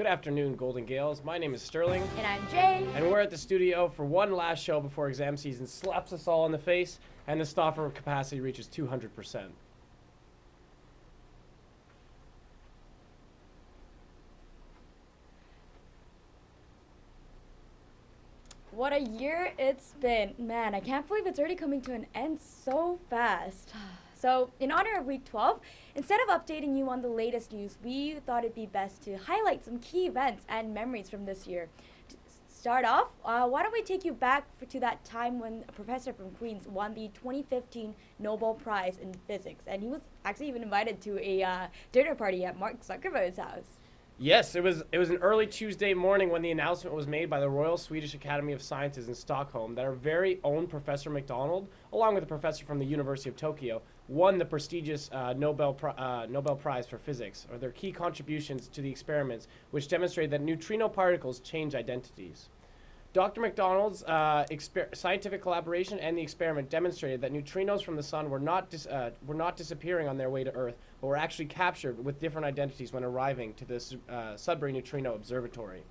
Good afternoon, Golden Gales. My name is Sterling, And I'm Jay. and we're at the studio for one last show before exam season slaps us all in the face and the stoffer capacity reaches 200%. What a year it's been. Man, I can't believe it's already coming to an end so fast. So, in honor of week 12, instead of updating you on the latest news, we thought it'd be best to highlight some key events and memories from this year. To start off, why don't we take you back to that time when a professor from Queens won the 2015 Nobel Prize in Physics, and he was actually even invited to a dinner party at Mark Zuckerberg's house. Yes, it was an early Tuesday morning when the announcement was made by the Royal Swedish Academy of Sciences in Stockholm that our very own Professor McDonald, along with a professor from the University of Tokyo, won the prestigious Nobel Prize for Physics, or their key contributions to the experiments which demonstrated that neutrino particles change identities. Dr. McDonald's scientific collaboration and the experiment demonstrated that neutrinos from the sun were not disappearing on their way to Earth, but were actually captured with different identities when arriving to the Sudbury Neutrino Observatory.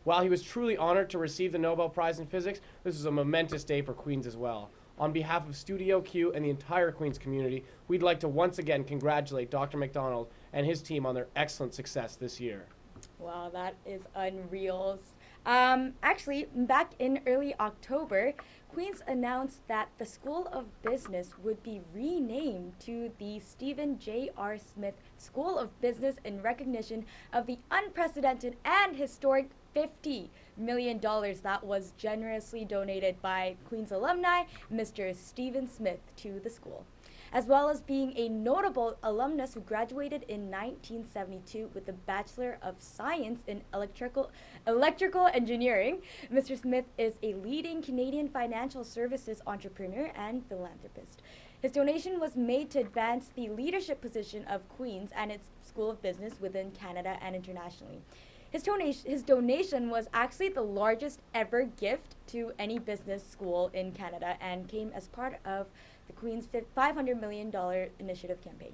While he was truly honored to receive the Nobel Prize in Physics, this was a momentous day for Queens as well. On behalf of Studio Q and the entire Queens community, we'd like to once again congratulate Dr. McDonald and his team on their excellent success this year. Wow, that is unreal. Actually, back in early October, Queens announced that the School of Business would be renamed to the Stephen J.R. Smith School of Business in recognition of the unprecedented and historic $50 million that was generously donated by Queens alumni Mr. Stephen Smith to the school, as well as being a notable alumnus who graduated in 1972 with a Bachelor of Science in Electrical Engineering. Mr. Smith is a leading Canadian financial services entrepreneur and philanthropist. His donation was made to advance the leadership position of Queens and its School of Business within Canada and internationally. His donation was actually the largest ever gift to any business school in Canada and came as part of the Queen's $500 million initiative campaign.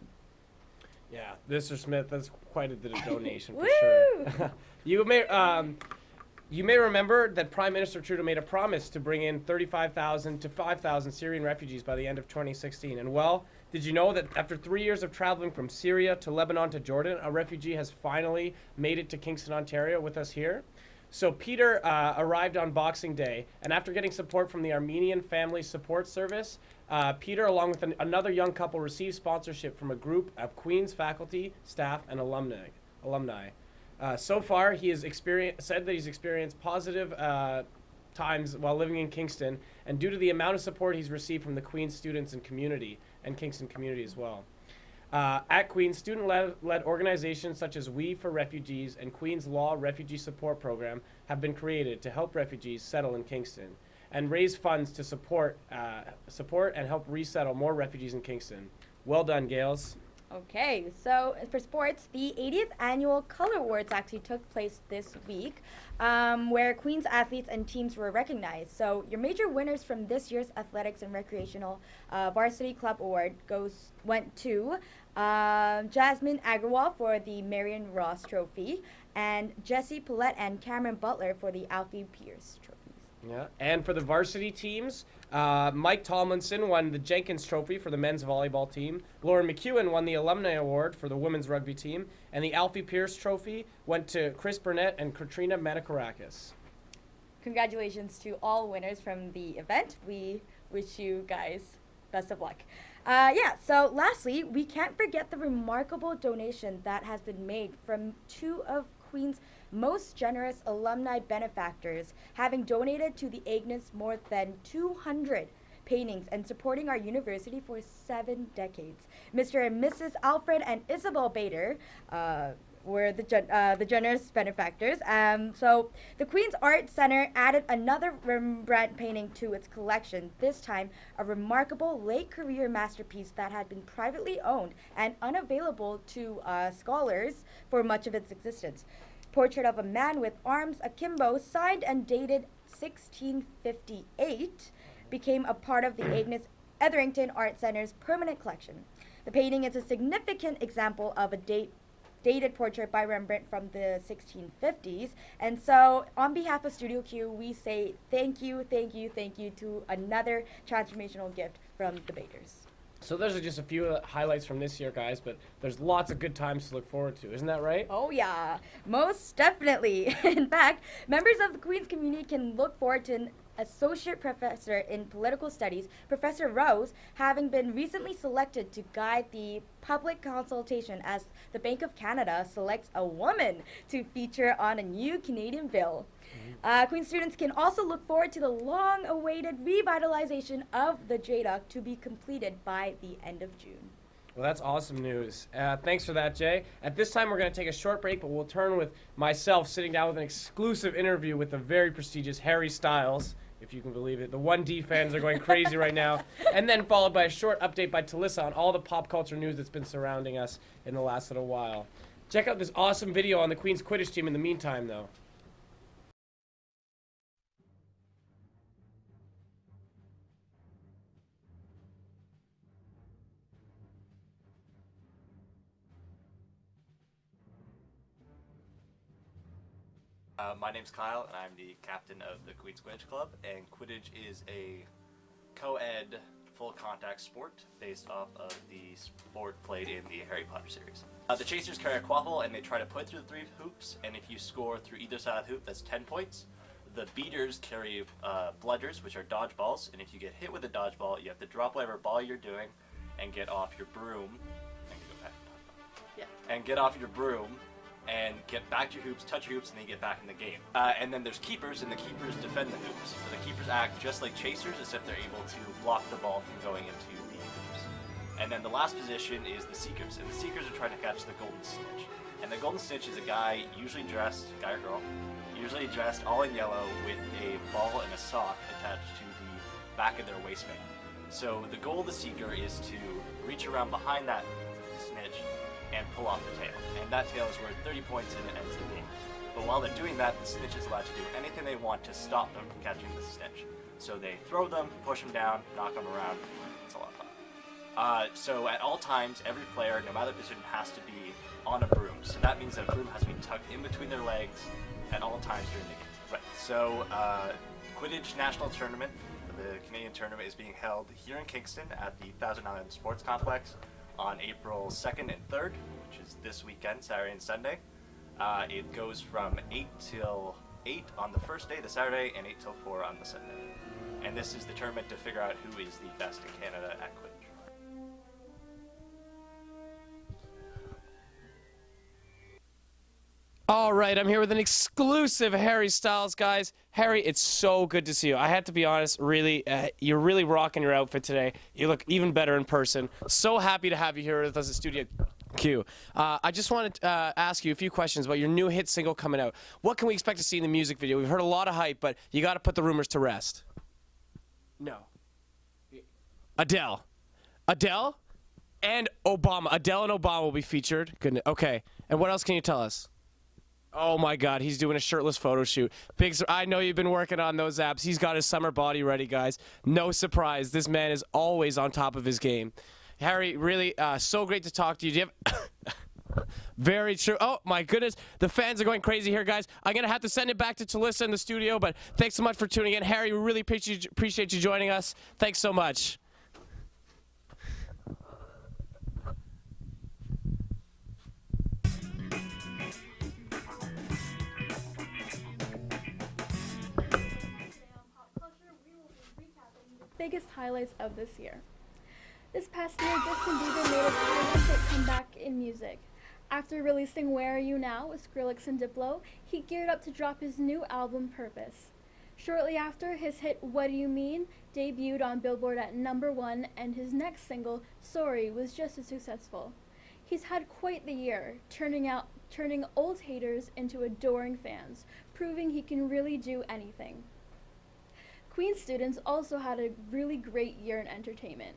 Yeah, Mr. Smith, that's quite a donation for Woo! sure. You may remember that Prime Minister Trudeau made a promise to bring in 35,000 to 5,000 Syrian refugees by the end of 2016. And well, did you know that after 3 years of traveling from Syria to Lebanon to Jordan, a refugee has finally made it to Kingston, Ontario with us here? So Peter arrived on Boxing Day, and after getting support from the Armenian Family Support Service, Peter, along with another young couple, received sponsorship from a group of Queen's faculty, staff, and alumni. So far, he has said that he's experienced positive times while living in Kingston, and due to the amount of support he's received from the Queen's students and community, and Kingston community as well. At Queen's, student-led organizations such as We for Refugees and Queen's Law Refugee Support Program have been created to help refugees settle in Kingston and raise funds to support and help resettle more refugees in Kingston. Well done, Gales. Okay, so for sports, the 80th annual Color Awards actually took place this week, where Queens athletes and teams were recognized. So your major winners from this year's Athletics and Recreational Varsity Club Award went to Jasmine Agarwal for the Marion Ross Trophy, and Jessie Paulette and Cameron Butler for the Alfie Pierce Trophies. Yeah, and for the varsity teams, Mike Tomlinson won the Jenkins Trophy for the men's volleyball team. Lauren McEwen won the Alumni Award for the women's rugby team. And the Alfie Pierce Trophy went to Chris Burnett and Katrina Manakarakis. Congratulations to all winners from the event. We wish you guys best of luck. So lastly, we can't forget the remarkable donation that has been made from two of Queen's most generous alumni benefactors, having donated to the Agnes more than 200 paintings and supporting our university for 7 decades. Mr. and Mrs. Alfred and Isabel Bader were the generous benefactors. So the Queen's Art Center added another Rembrandt painting to its collection, this time a remarkable late career masterpiece that had been privately owned and unavailable to scholars for much of its existence. Portrait of a man with arms akimbo, signed and dated 1658, became a part of the Agnes Etherington Art Center's permanent collection. The painting is a significant example of a date dated portrait by Rembrandt from the 1650s. And so, on behalf of Studio Q, we say thank you, thank you, thank you to another transformational gift from the Baders. So those are just a few highlights from this year, guys, but there's lots of good times to look forward to. Isn't that right? Oh, yeah, most definitely. In fact, members of the Queen's community can look forward to an associate professor in political studies, Professor Rose, having been recently selected to guide the public consultation as the Bank of Canada selects a woman to feature on a new Canadian bill. Queen students can also look forward to the long-awaited revitalization of the JDUC to be completed by the end of June. Well, that's awesome news. Thanks for that, Jay. At this time, we're going to take a short break, but we'll turn with myself sitting down with an exclusive interview with the very prestigious Harry Styles, if you can believe it. The 1D fans are going crazy right now. And then followed by a short update by Talissa on all the pop culture news that's been surrounding us in the last little while. Check out this awesome video on the Queen's Quidditch team in the meantime, though. My name's Kyle, and I'm the captain of the Queen's Quidditch Club, and Quidditch is a co-ed, full-contact sport based off of the sport played in the Harry Potter series. The chasers carry a quaffle, and they try to put it through the 3 hoops, and if you score through either side of the hoop, that's 10 points. The beaters carry bludgers, which are dodgeballs, and if you get hit with a dodgeball, you have to drop whatever ball you're doing and get off your broom. And get off your broom and get back to your hoops, touch your hoops, and then you get back in the game. And then there's keepers, and the keepers defend the hoops. So the keepers act just like chasers, except they're able to block the ball from going into the hoops. And then the last position is the seekers, and the seekers are trying to catch the golden snitch. And the golden snitch is a guy, usually dressed, guy or girl, usually dressed all in yellow with a ball and a sock attached to the back of their waistband. So the goal of the seeker is to reach around behind that snitch and pull off the tail. And that tail is worth 30 points and it ends the game. But while they're doing that, the snitch is allowed to do anything they want to stop them from catching the snitch. So they throw them, push them down, knock them around. It's a lot of fun. So at all times, every player, no matter the position, has to be on a broom. So that means that a broom has to be tucked in between their legs at all times during the game. Right. So Quidditch National Tournament, the Canadian tournament, is being held here in Kingston at the Thousand Island Sports Complex on April 2nd and 3rd, which is this weekend, Saturday and Sunday. It goes from 8 till 8 on the first day, the Saturday, and 8 till 4 on the Sunday. And this is the tournament to figure out who is the best in Canada at Quidditch. All right, I'm here with an exclusive Harry Styles, guys. Harry, it's so good to see you. I had to be honest, really, you're really rocking your outfit today. You look even better in person. So happy to have you here with us at Studio Q. I just wanted to ask you a few questions about your new hit single coming out. What can we expect to see in the music video? We've heard a lot of hype, but you got to put the rumors to rest. No. Adele. Adele and Obama. Adele and Obama will be featured. Goodness. Okay. And what else can you tell us? Oh my God, he's doing a shirtless photo shoot. I know you've been working on those apps. He's got his summer body ready, guys. No surprise. This man is always on top of his game. Harry, really, so great to talk to you. Do you have... Very true. Oh my goodness, the fans are going crazy here, guys. I'm gonna have to send it back to Talissa in the studio, but thanks so much for tuning in. Harry, we really appreciate you joining us. Thanks so much. Biggest highlights of this year. This past year, Justin Bieber made a triumphant comeback in music. After releasing Where Are You Now with Skrillex and Diplo, he geared up to drop his new album, Purpose. Shortly after, his hit What Do You Mean debuted on Billboard at #1, and his next single, Sorry, was just as successful. He's had quite the year, turning old haters into adoring fans, proving he can really do anything. Queen students also had a really great year in entertainment.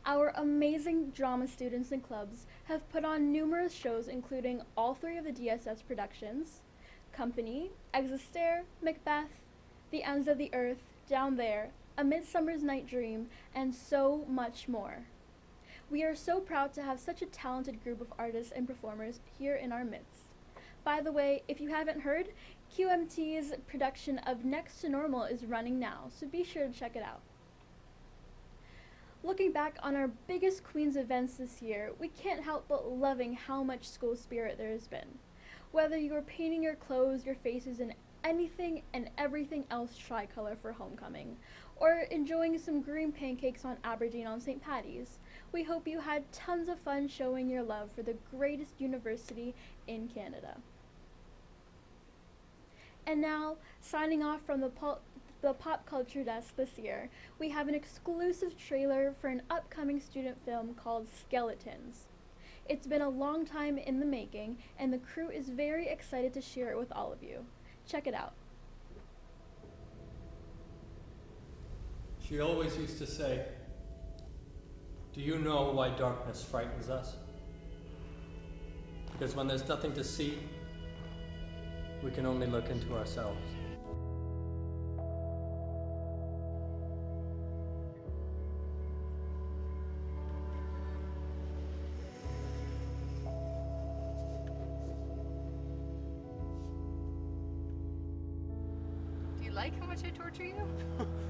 Our amazing drama students and clubs have put on numerous shows, including all 3 of the DSS productions, Company, Existere, Macbeth, The Ends of the Earth, Down There, A Midsummer's Night Dream, and so much more. We are so proud to have such a talented group of artists and performers here in our midst. By the way, if you haven't heard, QMT's production of Next to Normal is running now, so be sure to check it out. Looking back on our biggest Queens events this year, we can't help but loving how much school spirit there has been. Whether you are painting your clothes, your faces, and anything and everything else tricolor for homecoming, or enjoying some green pancakes on Aberdeen on St. Patty's, we hope you had tons of fun showing your love for the greatest university in Canada. And now, signing off from the Pop Culture Desk this year, we have an exclusive trailer for an upcoming student film called Skeletons. It's been a long time in the making, and the crew is very excited to share it with all of you. Check it out. She always used to say, "Do you know why darkness frightens us? Because when there's nothing to see, we can only look into ourselves." Do you like how much I torture you?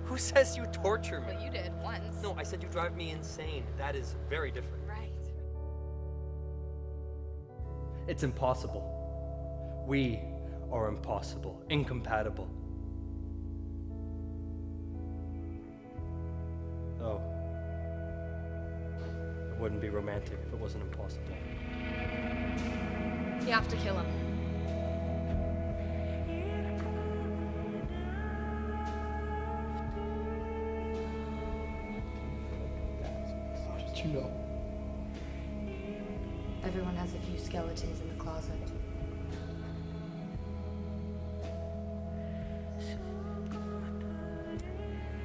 Who says you torture me? Well, you did once. No, I said you drive me insane. That is very different. Right. It's impossible. We are impossible, incompatible. Oh. It wouldn't be romantic if it wasn't impossible. You have to kill him. How did you know? Everyone has a few skeletons in the closet.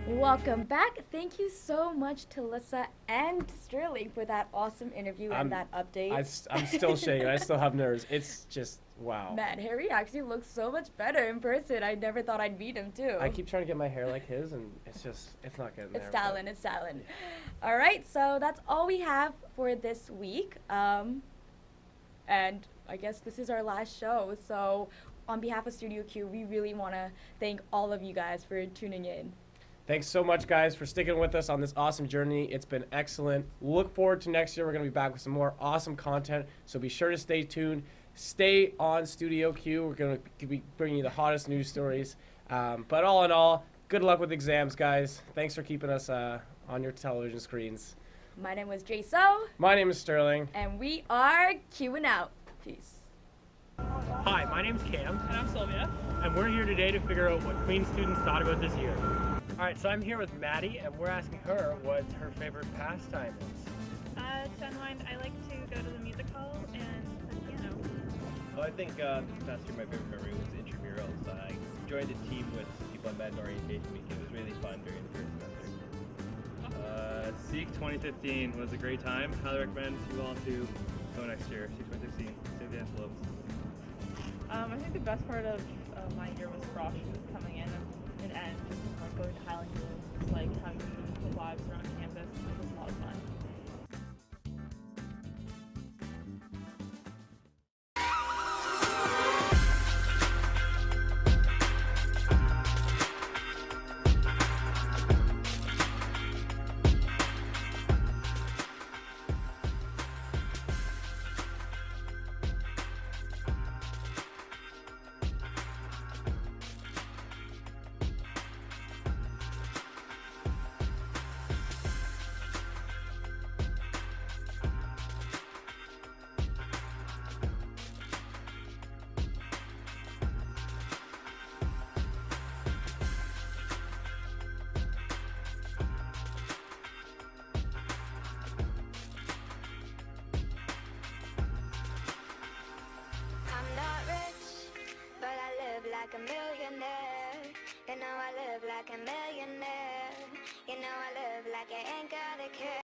Welcome back. Thank you so much to Lissa and Sterling for that awesome interview and that update. I'm still shaking. I still have nerves. It's just, wow. Man, Harry actually looks so much better in person. I never thought I'd meet him too. I keep trying to get my hair like his, and it's not getting there. It's but- talent, it's talent. All right, so that's all we have for this week. And I guess this is our last show. So on behalf of Studio Q, we really want to thank all of you guys for tuning in. Thanks so much, guys, for sticking with us on this awesome journey. It's been excellent. Look forward to next year. We're going to be back with some more awesome content, so be sure to stay tuned. Stay on Studio Q. We're going to be bringing you the hottest news stories. But all in all, good luck with exams, guys. Thanks for keeping us on your television screens. My name was Jay-So, My name is Sterling. and we are Qing out. Peace. Hi, my name's Cam. And I'm Sylvia. And we're here today to figure out what Queen's students thought about this year. Alright, so I'm here with Maddie, and we're asking her what her favorite pastime is. To unwind, I like to go to the music hall and play piano. Well, I think this past year my favorite memory was intramurals. I joined a team with people I met in orientation week. It was really fun during the first semester. Seek 2015 was a great time. Highly recommend you all to go next year. Seek 2016. Save the envelopes. I think the best part of my year was Frosh coming in and just like going to Highland Grove, just like having the vibes around campus. It was a lot of fun. I'm not rich, but I live like a millionaire. You know I live like a millionaire. You know I live like I ain't gotta care.